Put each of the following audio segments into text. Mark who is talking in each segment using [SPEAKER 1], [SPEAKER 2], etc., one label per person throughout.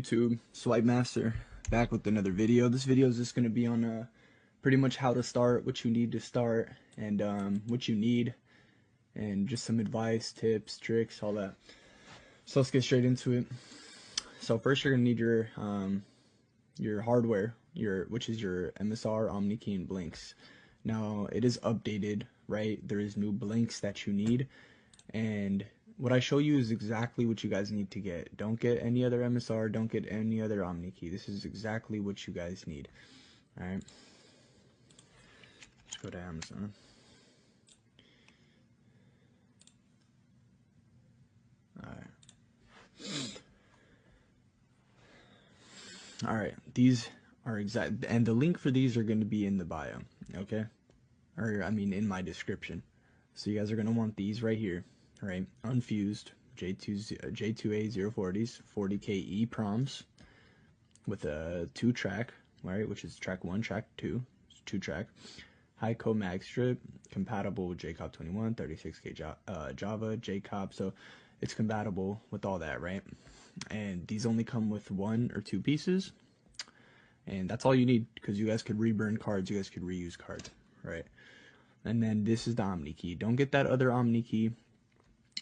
[SPEAKER 1] YouTube? Swipe Master back with another video. This video is just going to be on pretty much how to start, what you need to start, and what you need, and just some advice, tips, tricks, all that. So let's get straight into it. So first you're going to need your hardware, which is your MSR, OmniKey, and blinks. Now it is updated, right? There is new blinks that you need, and what I show you is exactly what you guys need to get. Don't get any other MSR, don't get any other OmniKey. This is exactly what you guys need. Alright. Let's go to Amazon. Alright, these are exact, and the link for these are going to be in the bio, okay? Or, I mean, in my description. So you guys are going to want these right here. Right, unfused J2A 040s, 40K EPROMs with a 2-track, right, which is track 1, track 2, 2-track, high-co mag strip, compatible with JCOP 21, 36K Java, JCOP, so it's compatible with all that, right? And these only come with 1 or 2 pieces, and that's all you need, because you guys could reburn cards, you guys could reuse cards, right? And then this is the OmniKey. Don't get that other OmniKey.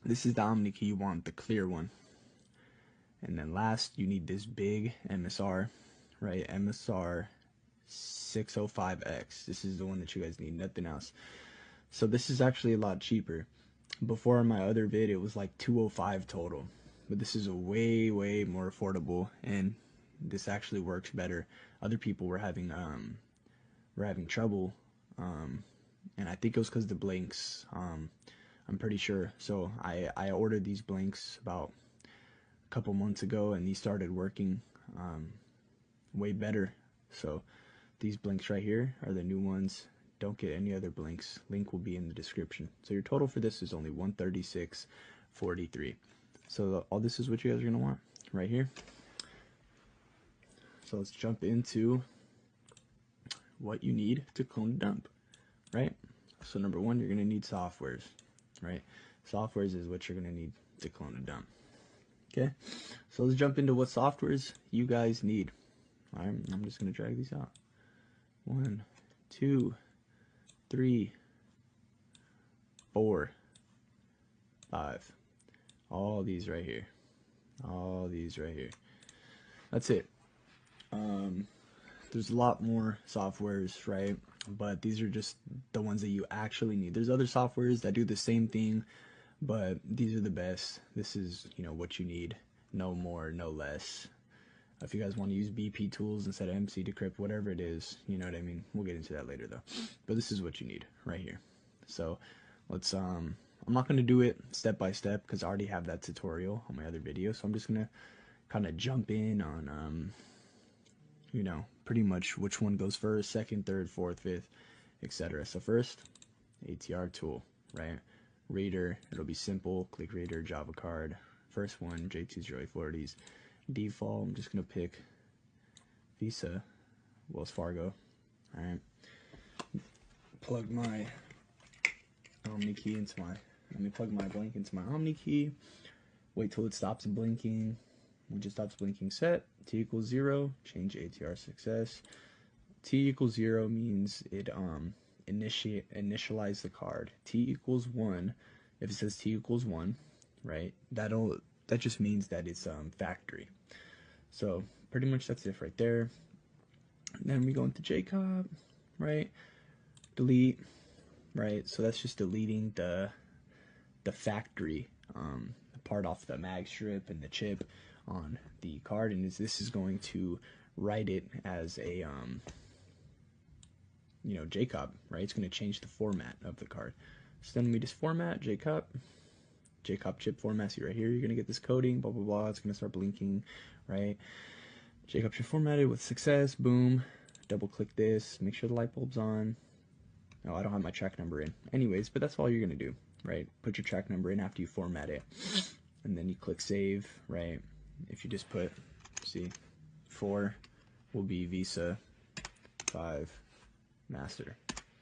[SPEAKER 1] This is the OmniKey you want, the clear one. And then last, you need this big MSR, right? MSR 605X. This is the one that you guys need, nothing else. So this is actually a lot cheaper. Before in my other vid, it was like 205 total. But this is a way more affordable, and this actually works better. Other people were having trouble, and I think it was because the blinks. I'm pretty sure. So I ordered these blinks about a couple months ago, and these started working way better. So these blinks right here are the new ones. Don't get any other blinks. Link will be in the description. So your total for this is only $136.43. So all this is what you guys are gonna want right here. So let's jump into what you need to clone and dump, right? So number one, you're gonna need softwares. Right, softwares is what you're gonna need to clone and dump. Okay, so let's jump into what softwares you guys need. All right, I'm just gonna drag these out. 1, 2, 3, 4, 5. All these right here. All these right here. That's it. There's a lot more softwares, right? But these are just the ones that you actually need. There's other softwares that do the same thing, but these are the best. This is, you know, what you need. No more, no less. If you guys want to use BP tools instead of MC Decrypt, whatever it is, you know what I mean? We'll get into that later though. But this is what you need right here. So let's, I'm not going to do it step by step because I already have that tutorial on my other video. So I'm just going to kind of jump in on, you know, pretty much which one goes first, second, third, fourth, fifth, etc. So first, ATR tool, right? Reader, it'll be simple, click reader, Java card. First one, J20840s. Default, I'm just gonna pick Visa, Wells Fargo. Alright. Plug my OmniKey into let me plug my blink into my OmniKey. Wait till it stops blinking. When it stops blinking, set T equals 0, change ATR success. T equals 0 means it initialize the card. T equals 1, if it says T equals 1, right, that just means that it's factory. So pretty much that's it right there. And then we go into JCOP, right, delete, right, so that's just deleting the factory part off the mag strip and the chip on the card, and this is going to write it as a you know, JCOP, right? It's going to change the format of the card. So then we just format JCOP chip format. See right here, you're going to get this coding, blah blah blah. It's going to start blinking, right? JCOP chip formatted with success. Boom. Double click this. Make sure the light bulb's on. Oh, I don't have my track number in. Anyways, but that's all you're going to do, right? Put your track number in after you format it, and then you click save, right? If you just put, see, 4 will be Visa, 5 Master,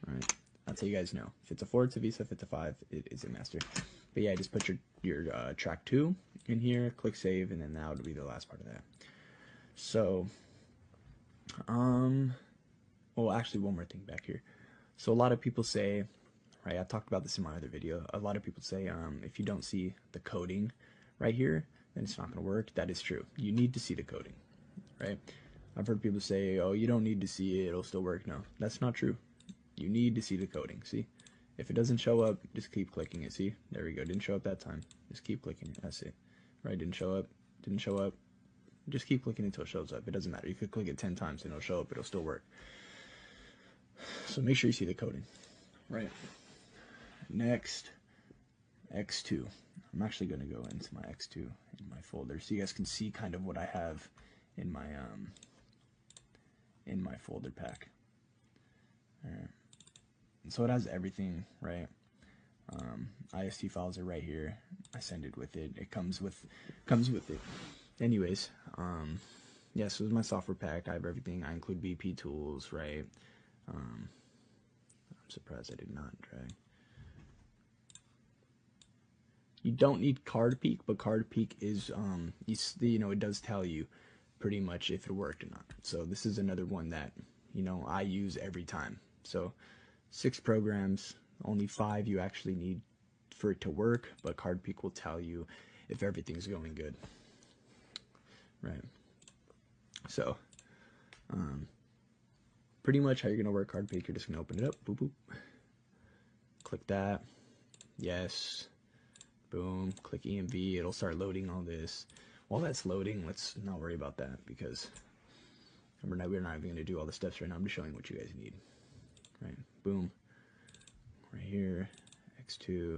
[SPEAKER 1] right? That's how you guys know. If it's a 4, it's a Visa. If it's a 5, it is a Master. But yeah, just put your track 2 in here, click save, and then that would be the last part of that. So, well, actually, one more thing back here. So a lot of people say, right? I talked about this in my other video. A lot of people say, if you don't see the coding right here, then it's not going to work. That is true. You need to see the coding, right? I've heard people say, oh, you don't need to see it, it'll still work. No, that's not true. You need to see the coding. See, if it doesn't show up, just keep clicking it. See, there we go. Didn't show up that time. Just keep clicking it. That's it. Right? Didn't show up. Didn't show up. Just keep clicking until it shows up. It doesn't matter. You could click it 10 times and it'll show up. It'll still work. So make sure you see the coding. Right. Next, X2. I'm actually going to go into my X2 in my folder so you guys can see kind of what I have in my folder pack. Alright. So it has everything, right? IST files are right here. I send it with it. It comes with it. Anyways, yeah, so it's my software pack. I have everything. I include BP tools, right? I'm surprised I did not drag. You don't need card peek, but card peek is, you know, it does tell you pretty much if it worked or not. So this is another one that, you know, I use every time. So 6 programs, only 5 you actually need for it to work, but card peek will tell you if everything's going good. Right. So, pretty much how you're going to work card peek, you're just going to open it up, boop, boop. Click that, yes, boom, click EMV, it'll start loading all this. While that's loading, let's not worry about that because we're not even going to do all the steps right now. I'm just showing what you guys need. Right, boom, right here, X2,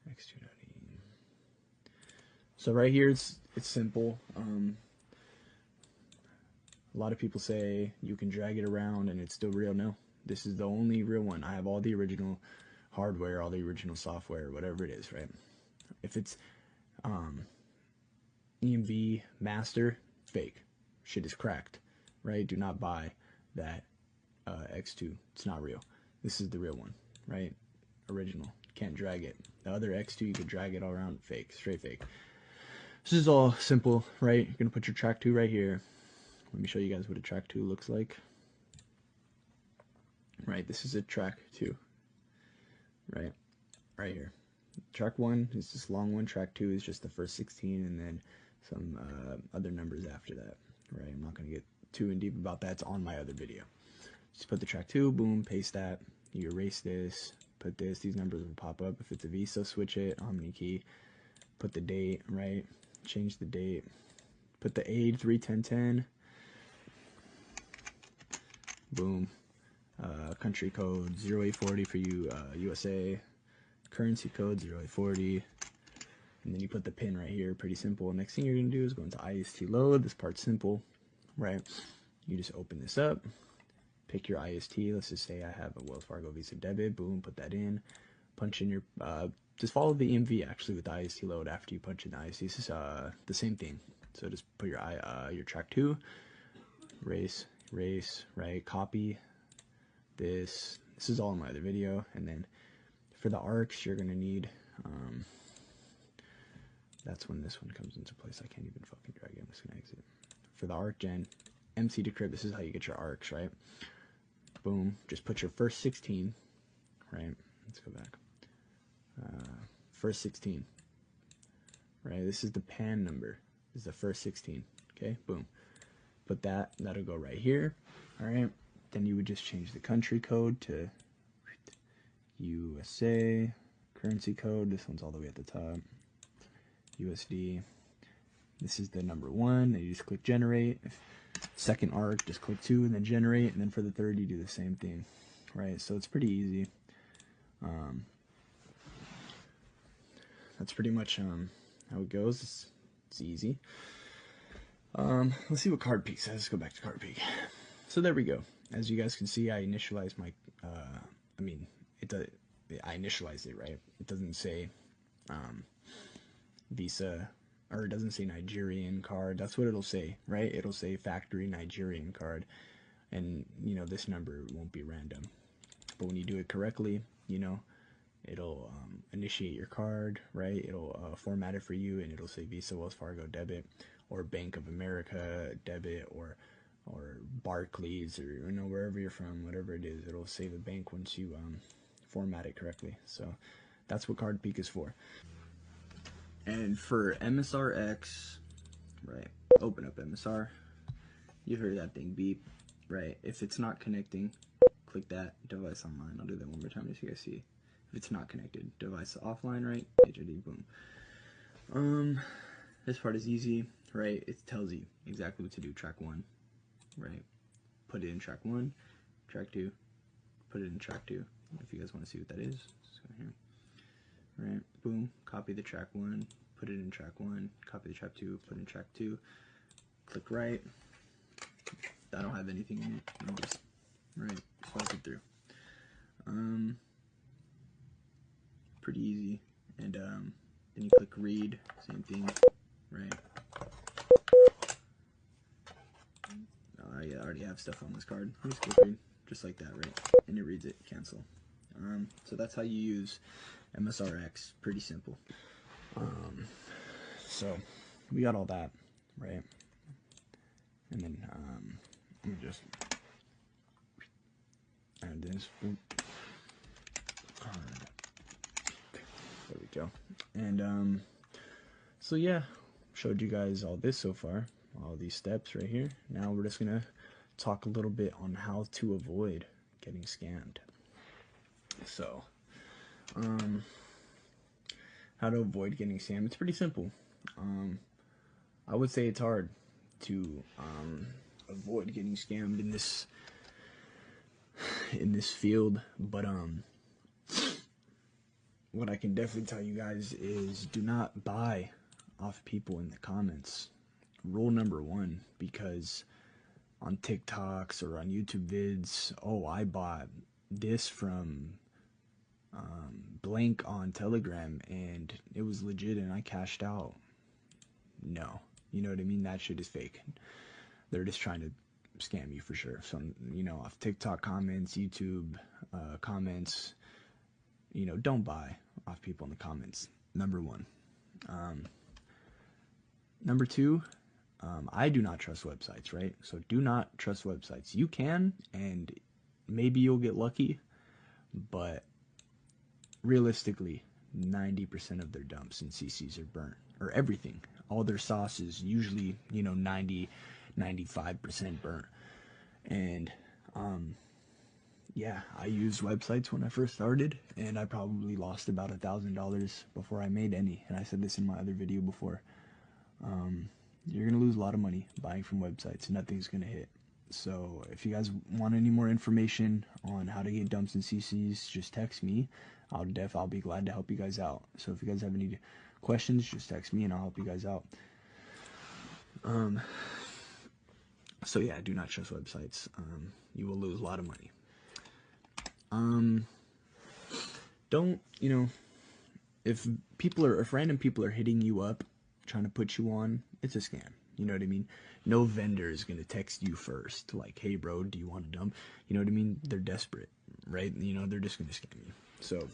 [SPEAKER 1] X2.e. So right here, it's simple. A lot of people say you can drag it around and it's still real. No, this is the only real one. I have all the original hardware, all the original software, whatever it is, right? If it's EMV master, fake. Shit is cracked, right? Do not buy that X2. It's not real. This is the real one, right? Original. Can't drag it. The other X2, you could drag it all around. Fake. Straight fake. This is all simple, right? You're going to put your track 2 right here. Let me show you guys what a track 2 looks like. Right, this is a track 2. Right here. Track 1 is this long one. Track 2 is just the first 16 and then some other numbers after that. Right, I'm not going to get too in deep about that. It's on my other video. Just put the track 2, boom, paste that. You erase this, put this. These numbers will pop up. If it's a Visa, switch it, Omni key. Put the date, right? Change the date. Put the aid 31010. Boom. Country code 0840 for you USA. Currency code 0840. And then you put the pin right here. Pretty simple. Next thing you're going to do is go into IST load. This part's simple, right? You just open this up. Pick your IST. Let's just say I have a Wells Fargo Visa debit. Boom. Put that in. Punch in your... just follow the EMV actually with the IST load after you punch in the IST. This is the same thing. So just put your track 2. Erase, right? Copy this. This is all in my other video. And then for the arcs, you're gonna need that's when this one comes into place. I can't even fucking drag it. I'm just gonna exit. For the arc gen, MC decrypt, this is how you get your arcs, right? Boom. Just put your first 16, right? Let's go back. First 16, right? This is the pan number. This is the first 16. Okay, boom. Put that. That'll go right here. All right. Then you would just change the country code to USA. Currency code. This one's all the way at the top. USD. This is the number 1. Then you just click generate. Second arc, just click 2 and then generate. And then for the third, you do the same thing, right? So it's pretty easy. That's pretty much how it goes. It's easy. Let's see what card peek says. Let's go back to card peek. So there we go. As you guys can see, I initialized my, I initialized it, right? It doesn't say Visa, or it doesn't say Nigerian card. That's what it'll say, right? It'll say factory Nigerian card, and you know this number won't be random. But when you do it correctly, you know, it'll initiate your card, right? It'll format it for you, and it'll say Visa, Wells Fargo, debit. or Bank of America debit, or Barclays, or wherever you're from, whatever it is, it'll save a bank once you format it correctly. So that's what CardPeek is for. And for MSRX, right, open up MSR. You heard that thing beep, right? If it's not connecting, click that, device online. I'll do that one more time just so you guys see. If it's not connected, device offline, right? HID, boom. This part is easy, right? It tells you exactly what to do. Track 1, right? Put it in track 1, track 2, put it in track 2. If you guys want to see what that is, just go here. Right, boom, copy the track 1, put it in track 1, copy the track 2, put it in track 2, click right. I don't have anything in it, no, just, right, swipe it through. Pretty easy. And then you click read, same thing, right? I already have stuff on this card. You just click read, just like that, right? And it reads it, cancel. So that's how you use MSRX, pretty simple. So we got all that, right? And then let me just add this. There we go. And so yeah, showed you guys all this so far, all these steps right here. Now we're just gonna talk a little bit on how to avoid getting scammed. So how to avoid getting scammed. It's pretty simple. I would say it's hard to avoid getting scammed in this field, but what I can definitely tell you guys is do not buy off people in the comments. Rule number 1, because on TikToks or on YouTube vids, oh, I bought this from blank on Telegram and it was legit and I cashed out. No, you know what I mean? That shit is fake. They're just trying to scam you for sure. So, off TikTok comments, YouTube comments, don't buy off people in the comments. Number 1. Number 2, I do not trust websites, right? So do not trust websites. You can, and maybe you'll get lucky, but realistically, 90% of their dumps and CCs are burnt, or everything. All their sauce is usually, 90, 95% burnt. And yeah, I used websites when I first started, and I probably lost about $1,000 before I made any. And I said this in my other video before. You're gonna lose a lot of money buying from websites. Nothing's gonna hit. So if you guys want any more information on how to get dumps and CCs, just text me. I'll be glad to help you guys out. So if you guys have any questions, just text me and I'll help you guys out. So yeah, do not trust websites. You will lose a lot of money. Don't, if random people are hitting you up trying to put you on, it's a scam. You know what I mean? No vendor is going to text you first, like, hey bro, do you want a dump? You know what I mean? They're desperate, right? They're just going to scam you. So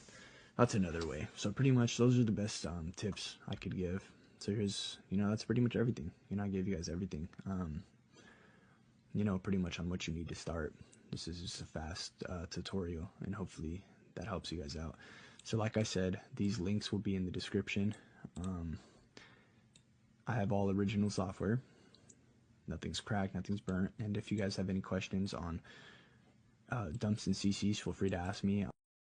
[SPEAKER 1] that's another way. So pretty much those are the best tips I could give. So here's, that's pretty much everything. I gave you guys everything. Pretty much on what you need to start. This is just a fast tutorial, and hopefully that helps you guys out. So like I said, these links will be in the description. I have all original software. Nothing's cracked, nothing's burnt. And if you guys have any questions on dumps and CCs, feel free to ask me.